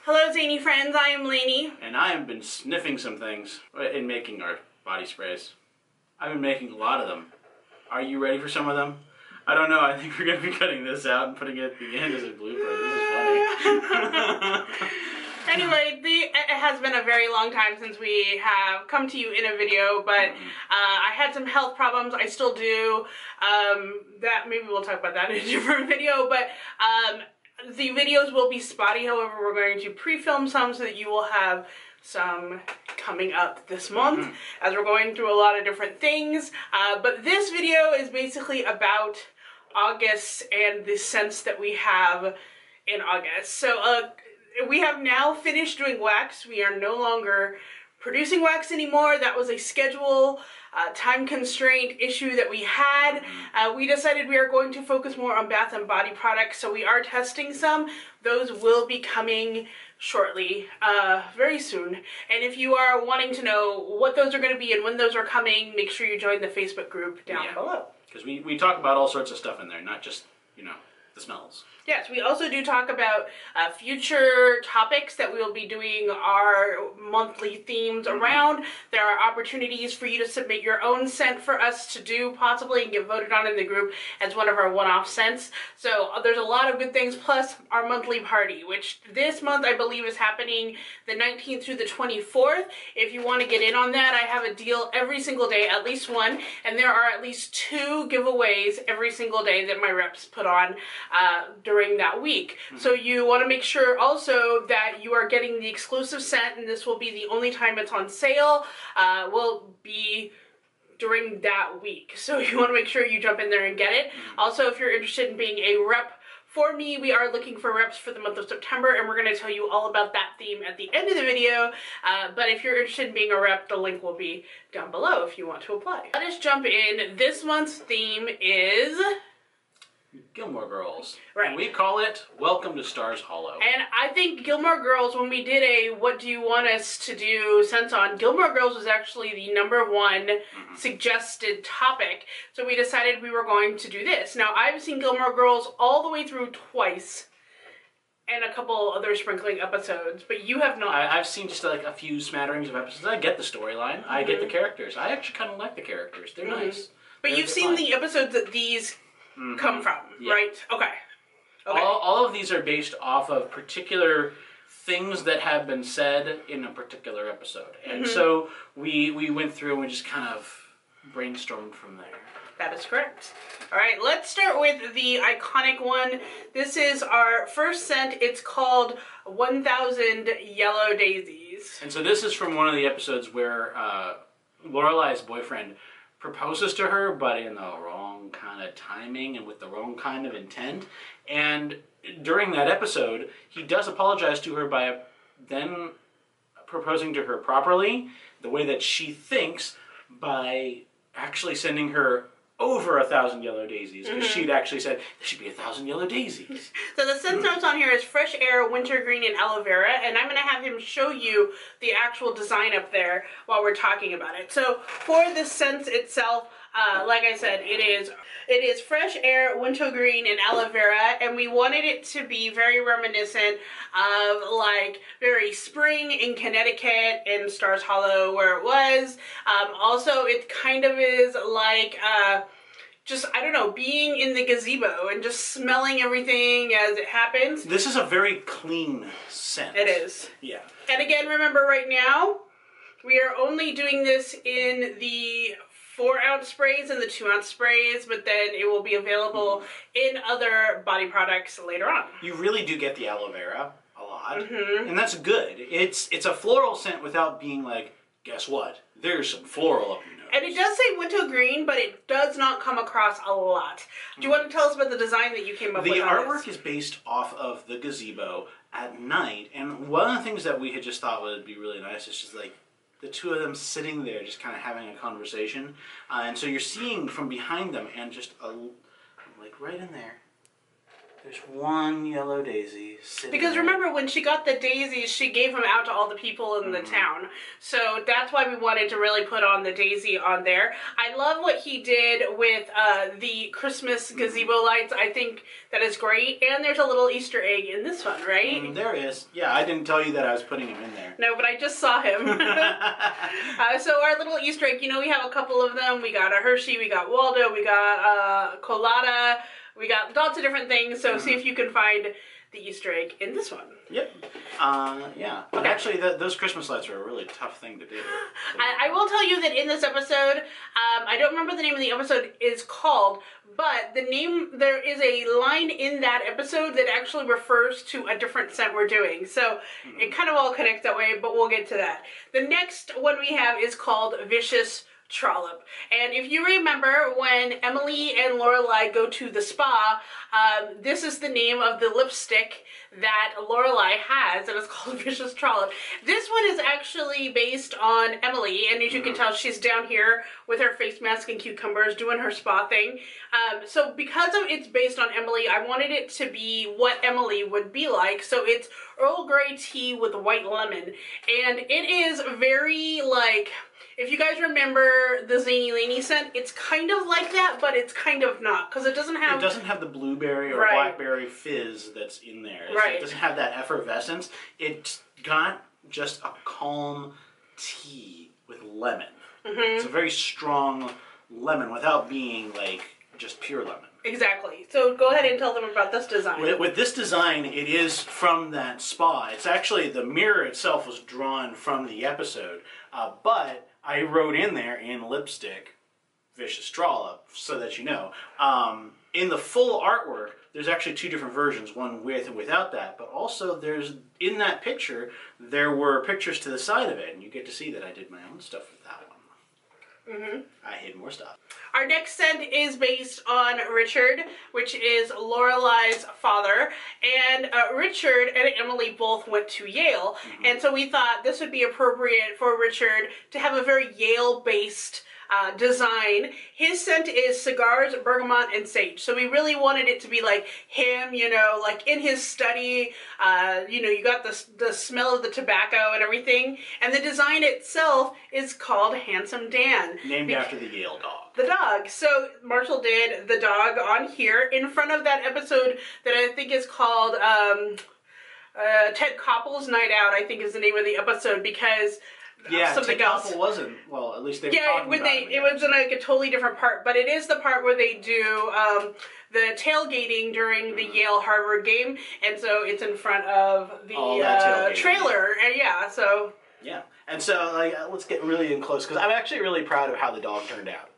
Hello, Zainey friends. I am Laney. And I have been sniffing some things in making our body sprays. I've been making a lot of them. Are you ready for some of them? I don't know. I think we're going to be cutting this out and putting it at the end as a blooper. This is funny. Anyway, it has been a very long time since we have come to you in a video, but I had some health problems. I still do. Maybe we'll talk about that in a different video, but the videos will be spotty. However, we're going to pre-film some so that you will have some coming up this month as we're going through a lot of different things. But this video is basically about August and the scents that we have in August. So we have now finished doing wax. We are no longer producing wax anymore. That was a schedule, time constraint issue that we had. We decided we are going to focus more on bath and body products, so we are testing some. Those will be coming shortly, very soon. And if you are wanting to know what those are going to be and when those are coming, make sure you join the Facebook group down below. Because we talk about all sorts of stuff in there, not just, you know, the smells. Yes, we also do talk about future topics that we will be doing our monthly themes around. There are opportunities for you to submit your own scent for us to do, possibly, and get voted on in the group as one of our one-off scents. So there's a lot of good things, plus our monthly party, which this month I believe is happening the 19th through the 24th. If you want to get in on that, I have a deal every single day, at least one, and there are at least 2 giveaways every single day that my reps put on during that week. So you want to make sure also that you are getting the exclusive scent, and this will be the only time it's on sale, will be during that week. So you want to make sure you jump in there and get it. Also, if you're interested in being a rep for me, we are looking for reps for the month of September, and we're going to tell you all about that theme at the end of the video. But if you're interested in being a rep, the link will be down below if you want to apply. Let us jump in. This month's theme is Gilmore Girls. Right. And we call it Welcome to Stars Hollow. And I think Gilmore Girls, when we did a what do you want us to do sense on, Gilmore Girls was actually the #1 suggested topic. So we decided we were going to do this. Now, I've seen Gilmore Girls all the way through twice, and a couple other sprinkling episodes, but you have not. I've seen just like a few smatterings of episodes. I get the storyline. I get the characters. I actually kind of like the characters. They're nice. But you've seen the episodes that these come from, right? Okay. All of these are based off of particular things that have been said in a particular episode. And so we went through and we just kind of brainstormed from there. That is correct. All right, let's start with the iconic one. This is our first scent. It's called 1000 Yellow Daisies. And so this is from one of the episodes where Lorelai's boyfriend proposes to her, but in the wrong kind of timing and with the wrong kind of intent. And during that episode, he does apologize to her by then proposing to her properly, the way that she thinks, by actually sending her over 1,000 yellow daisies, because she'd actually said, there should be 1,000 yellow daisies. So the scent notes on here is fresh air, wintergreen, and aloe vera, and I'm going to have him show you the actual design up there while we're talking about it. So for the scent itself, like I said, it is fresh air, wintergreen, and aloe vera, and we wanted it to be very reminiscent of like very spring in Connecticut in Stars Hollow where it was. Also, it kind of is like just, I don't know, being in the gazebo and just smelling everything as it happens. This is a very clean scent. It is. Yeah. And again, remember right now, we are only doing this in the 4-ounce sprays and the 2-ounce sprays, but then it will be available in other body products later on. You really do get the aloe vera a lot, and that's good. It's a floral scent without being like, guess what? There's some floral up your nose. And it does say wintergreen, but it does not come across a lot. Do you want to tell us about the design that you came up with? The artwork is based off of the gazebo at night, and one of the things that we had just thought would be really nice is just like the two of them sitting there just kind of having a conversation. And so you're seeing from behind them, and just like right in there There's one yellow daisy sitting Because there. remember, when she got the daisies, she gave them out to all the people in the town. So that's why we wanted to really put on the daisy on there. I love what he did with the Christmas gazebo lights. I think that is great. And there's a little Easter egg in this one, right? There is. Yeah, I didn't tell you that I was putting him in there. No, but I just saw him. So our little Easter egg, we have a couple of them. We got a Hershey, we got Waldo, we got Colada. We got lots of different things, so see if you can find the Easter egg in this one. Yep. Yeah. But actually, those Christmas lights are a really tough thing to do. I will tell you that in this episode, I don't remember the name of the episode is called, but there is a line in that episode that actually refers to a different scent we're doing. So it kind of all connects that way, but we'll get to that. The next one we have is called Vicious Trollop. And if you remember when Emily and Lorelai go to the spa, this is the name of the lipstick that Lorelai has, and it's called Vicious Trollop. This one is actually based on Emily, and as you can tell, she's down here with her face mask and cucumbers doing her spa thing. So because it's based on Emily, I wanted it to be what Emily would be like. So it's Earl Grey tea with white lemon, and it is very like, if you guys remember the Zainey Laney scent, it's kind of like that, but it's kind of not, because it doesn't have... It doesn't have the blueberry or blackberry fizz that's in there. It doesn't have that effervescence. It's got just a calm tea with lemon. It's a very strong lemon without being, like, just pure lemon. Exactly. So go ahead and tell them about this design. With this design, it is from that spa. It's actually, the mirror itself was drawn from the episode, but I wrote in there in lipstick, Vicious Trollop, so that you know. In the full artwork, there's actually two different versions, one with and without that, but also in that picture, there were pictures to the side of it, and you get to see that I did my own stuff with that one. I hid more stuff. Our next scent is based on Richard, which is Lorelai's father. And Richard and Emily both went to Yale. And so we thought this would be appropriate for Richard to have a very Yale-based design. His scent is cigars, bergamot, and sage. So we really wanted it to be like him, like in his study. You got the smell of the tobacco and everything. And the design itself is called Handsome Dan. Named after the Yale dog. The dog. So Marshall did the dog on here in front of that episode that I think is called Ted Koppel's Night Out, I think is the name of the episode, because something Ted else. Koppel wasn't. Well, at least they were talking about it. It was in like a totally different part, but it is the part where they do the tailgating during the Yale-Harvard game, and so it's in front of the trailer. And Yeah, and so let's get really in close, because I'm actually really proud of how the dog turned out.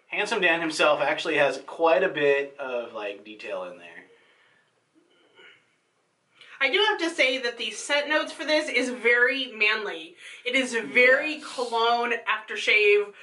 Handsome Dan himself actually has quite a bit of detail in there. I do have to say that the scent notes for this is very manly. It is very cologne aftershave.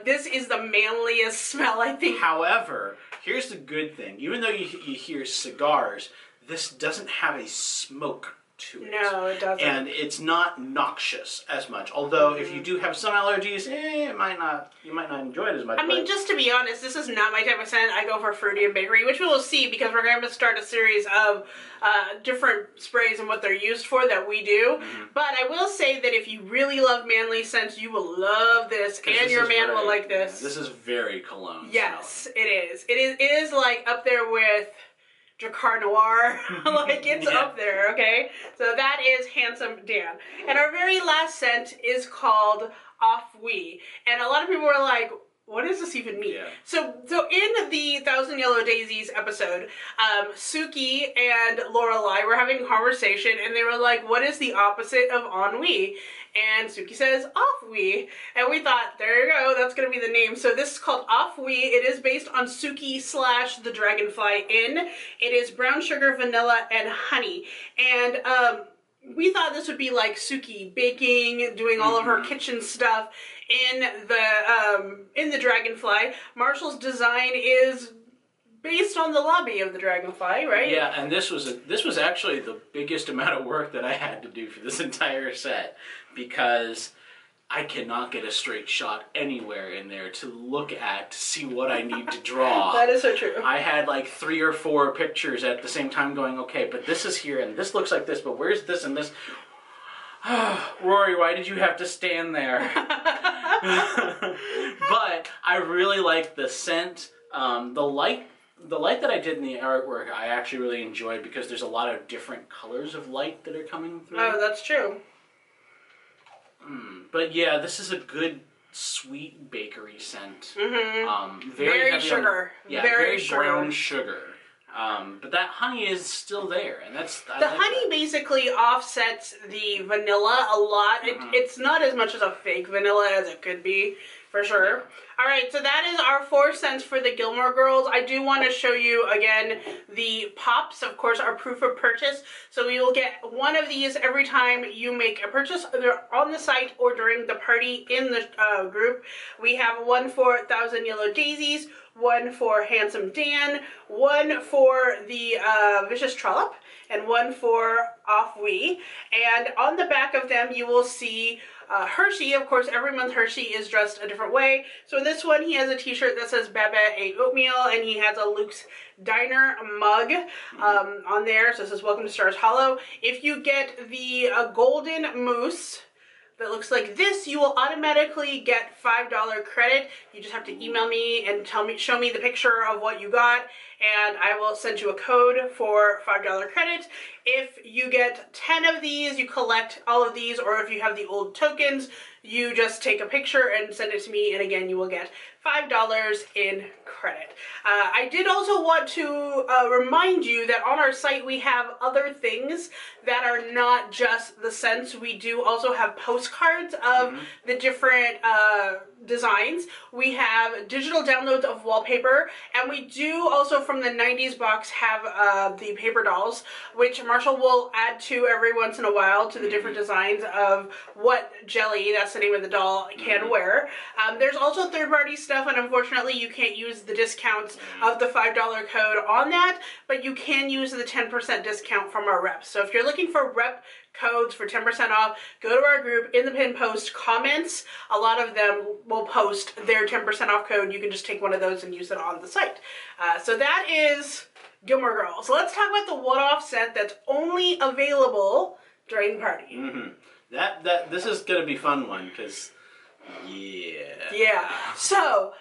This is the manliest smell, I think. However, here's the good thing. Even though you hear cigars, this doesn't have a smoke to it. No, it doesn't. And it's not noxious as much. Although if you do have some allergies, you might not enjoy it as much. I mean, just to be honest, this is not my type of scent. I go for fruity and bakery, which we will see because we're going to start a series of different sprays and what they're used for that we do. But I will say that if you really love manly scents, you will love this, and your man will like this. This is very cologne. Yes, it is. It is up there with Dracar Noir, it's up there, okay? So that is Handsome Dan. And our very last scent is called Off We. And a lot of people were like, what does this even mean? Yeah. So in the Thousand Yellow Daisies episode, Suki and Lorelai were having a conversation, and they were like, what is the opposite of ennui? And Suki says, Off We. And we thought, there you go, that's going to be the name. So this is called Off We. It is based on Suki / the Dragonfly Inn. It is brown sugar, vanilla, and honey. And we thought this would be like Suki baking, doing all of her kitchen stuff in the Dragonfly. Marshall's design is based on the lobby of the Dragonfly, right? Yeah, and this was actually the biggest amount of work that I had to do for this entire set, because I cannot get a straight shot anywhere in there to look at to see what I need to draw. That is so true. I had like 3 or 4 pictures at the same time going, okay, but this is here and this looks like this, but where's this and this? Rory, why did you have to stand there? But I really like the scent. The light that I did in the artwork, I actually really enjoyed because there's a lot of different colors of light that are coming through. Oh, that's true. But yeah, this is a good sweet bakery scent. Very heavy sugar. Very sugar. brown sugar. But that honey is still there, and that's the honey basically offsets the vanilla a lot. It's not as much as a fake vanilla as it could be, for sure. All right, so that is our 4 cents for the Gilmore Girls. I do want to show you again the pops, of course, are proof of purchase. So we will get one of these every time you make a purchase, either on the site or during the party in the group. We have one for 1,000 Yellow Daisies, one for Handsome Dan, one for the Vicious Trollop, and one for Off We. And on the back of them, you will see Hershey. Of course, every month Hershey is dressed a different way. So in this one, he has a t-shirt that says Babette ate oatmeal, and he has a Luke's Diner mug on there. So it says Welcome to Stars Hollow. If you get the golden moose that looks like this, you will automatically get $5 credit. You just have to email me and show me the picture of what you got, and I will send you a code for $5 credit. If you get 10 of these, you collect all of these, or if you have the old tokens, you just take a picture and send it to me, and again, you will get $5 in credit. I did also want to remind you that on our site we have other things that are not just the scents. We do also have postcards of the different designs. We have digital downloads of wallpaper, and we do also from the 90s box have the paper dolls, which Marshall will add to every once in a while to the different designs of what Jelly, that's the name of the doll, can wear. There's also third-party stuff, and unfortunately you can't use the discounts of the $5 code on that, but you can use the 10% discount from our reps. So if you're looking for rep codes for 10% off, go to our group. In the pin post comments, a lot of them will post their 10% off code. You can just take one of those and use it on the site. So that is Gilmore Girls. So let's talk about the one-off scent that's only available during the party. This is gonna be a fun one, because yeah. So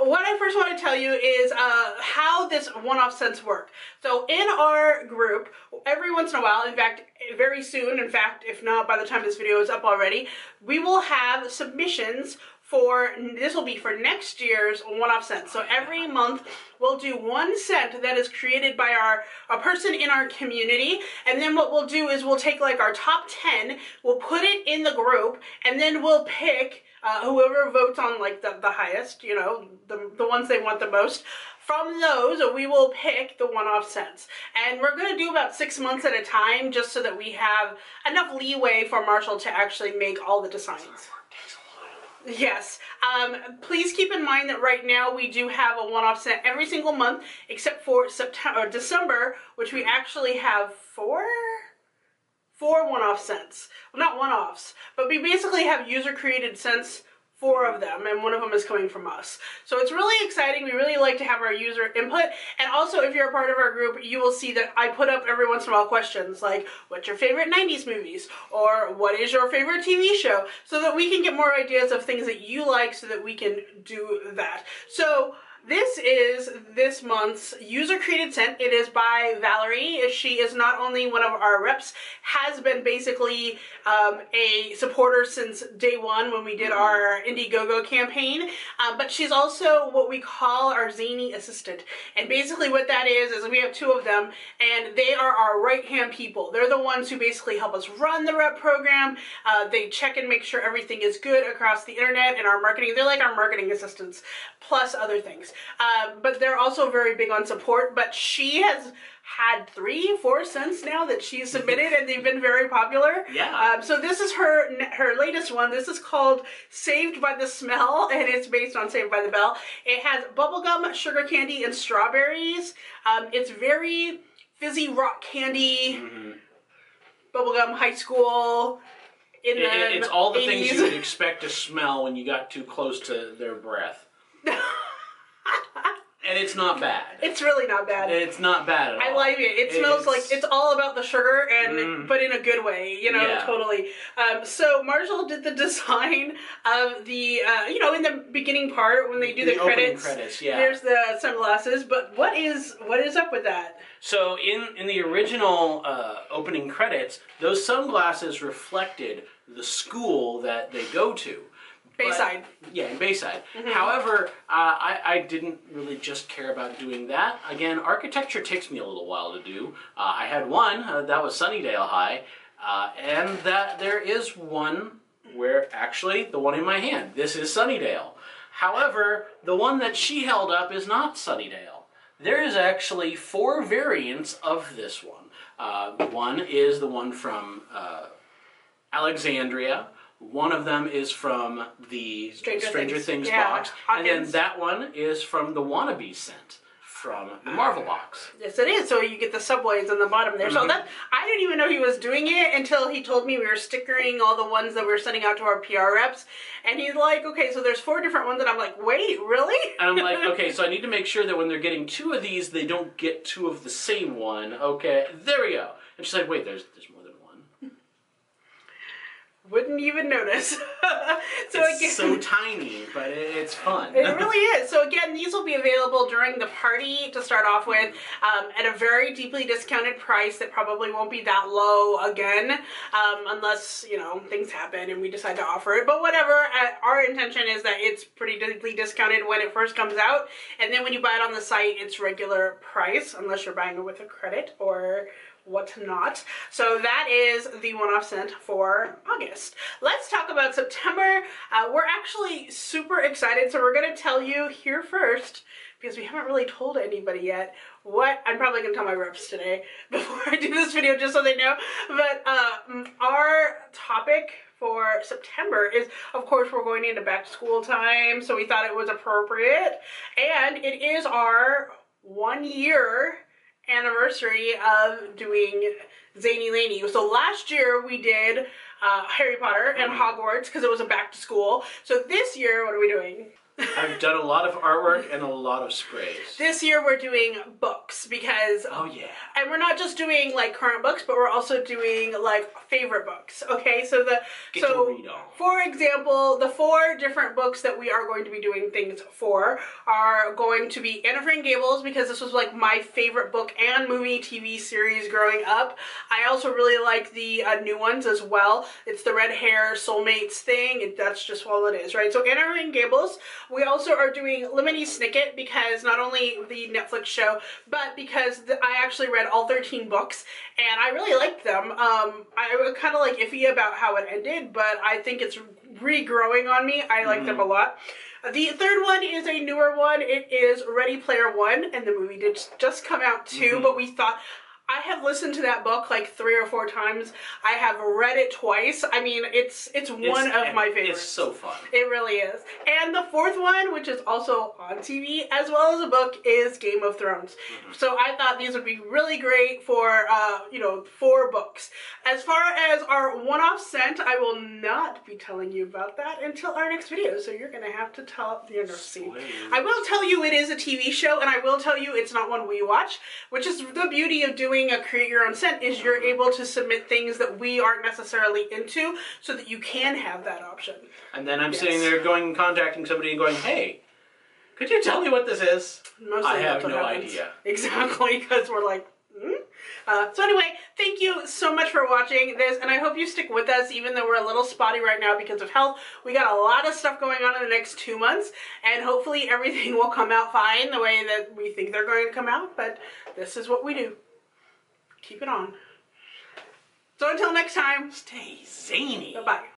what I first want to tell you is how this one-off scents work. So in our group, every once in a while, in fact, very soon, in fact, if not by the time this video is up already, we will have submissions for, this will be for next year's one-off scent. So every month we'll do one scent that is created by a person in our community, and then what we'll do is we'll take like our top 10, we'll put it in the group, and then we'll pick whoever votes on like the highest, you know, the ones they want the most. From those, we will pick the one-off scents. And we're going to do about 6 months at a time, just so that we have enough leeway for Marshall to actually make all the designs. Yes. Please keep in mind that right now we do have a one-off scent every single month, except for December, which we actually have four one-off scents. Well, not one-offs, but we basically have user-created scents, 4 of them, and one of them is coming from us. So it's really exciting. We really like to have our user input. And also, if you're a part of our group, you will see that I put up every once in a while questions like, what's your favorite 90s movies? Or what is your favorite TV show? So that we can get more ideas of things that you like, so that we can do that. So this is this month's user-created scent. It is by Valerie. She is not only one of our reps, has been basically a supporter since day one when we did our Indiegogo campaign, but she's also what we call our Zainey assistant. And basically what that is we have 2 of them, and they are our right-hand people. They're the ones who basically help us run the rep program. They check and make sure everything is good across the internet and our marketing. They're like our marketing assistants, plus other things. But they're also very big on support, but she has had 3-4 scents now that she's submitted, and they've been very popular. Yeah. So this is her latest one. This is called Saved by the Smell, and it's based on Saved by the Bell. It has bubblegum, sugar candy, and strawberries. It's very fizzy rock candy, bubblegum high school. in the It's all the 80s. things you would expect to smell when you got too close to their breath. And it's not bad. It's really not bad. It's not bad at all. I like it. It smells like it's all about the sugar, and but in a good way, Yeah. totally. So Marshall did the design of the, in the beginning part when they do the opening credits. Yeah. There's the sunglasses, but what is up with that? So in the original opening credits, those sunglasses reflected the school that they go to. Bayside. Yeah, in Bayside. However, I didn't really just care about doing that. Again, architecture takes me a little while to do. I had one, that was Sunnydale High, and that there is one where, actually, the one in my hand, this is Sunnydale. However, the one that she held up is not Sunnydale. There is actually 4 variants of this one. One is the one from Alexandria. One of them is from the Stranger Things box. Hawkins. And then that one is from the Wannabe scent from the Marvel box. Yes, it is. So you get the subways on the bottom there. So that I didn't even know he was doing it until he told me we were stickering all the ones that we were sending out to our PR reps. And he's like, okay, so there's 4 different ones. And I'm like, wait, really? And I'm like, okay, so I need to make sure that when they're getting 2 of these, they don't get 2 of the same one. Okay, there we go. And she's like, wait, there's more than one. Wouldn't even notice. It's so tiny, but it's fun. It really is. So again, these will be available during the party to start off with at a very deeply discounted price that probably won't be that low again unless, things happen and we decide to offer it. But whatever, our intention is that it's pretty deeply discounted when it first comes out. And then when you buy it on the site, it's regular price unless you're buying it with a credit or whatnot. So that is the one-off scent for August. Let's talk about September. We're actually super excited, so we're going to tell you here first, because we haven't really told anybody yet what I'm probably going to tell my reps today before I do this video, just so they know. But our topic for September is, of course, we're going into back to school time, so we thought it was appropriate. And it is our 1-year anniversary of doing Zainey Laney. So last year we did Harry Potter and Hogwarts because it was a back to school. So this year, what are we doing? I've done a lot of artwork and a lot of sprays. This year we're doing books because... Oh, yeah. And we're not just doing, like, current books, but we're also doing, like, favorite books, okay? So Get to read all. For example, the 4 different books that we are going to be doing things for are going to be Anne of Green Gables, because this was, like, my favorite book and movie TV series growing up. I also really like the new ones as well. It's the red hair soulmates thing. That's just all it is, right? So Anne of Green Gables. We also are doing Lemony Snicket because not only the Netflix show, but because I actually read all 13 books and I really liked them. I was kind of like iffy about how it ended, but I think it's regrowing on me. I like them a lot. The third one is a newer one. It is Ready Player One, and the movie did just come out too, but we thought... I have listened to that book like 3 or 4 times. I have read it twice. I mean, it's one of my favorites. It's so fun. It really is. And the 4th one, which is also on TV as well as a book, is Game of Thrones. So I thought these would be really great for, 4 books. As far as our one-off scent, I will not be telling you about that until our next video. So you're going to have to tell the undersea. I will tell you it is a TV show, and I will tell you it's not one we watch, which is the beauty of doing a create your own scent, is you're able to submit things that we aren't necessarily into so that you can have that option. And then I'm sitting there contacting somebody and going, hey, could you tell me what this is? Mostly I have no idea. Exactly, because we're like, So anyway, thank you so much for watching this, and I hope you stick with us even though we're a little spotty right now because of health. We got a lot of stuff going on in the next 2 months, and hopefully everything will come out fine the way that we think they're going to come out, but this is what we do. Keep it on. So until next time, stay zany. Bye-bye.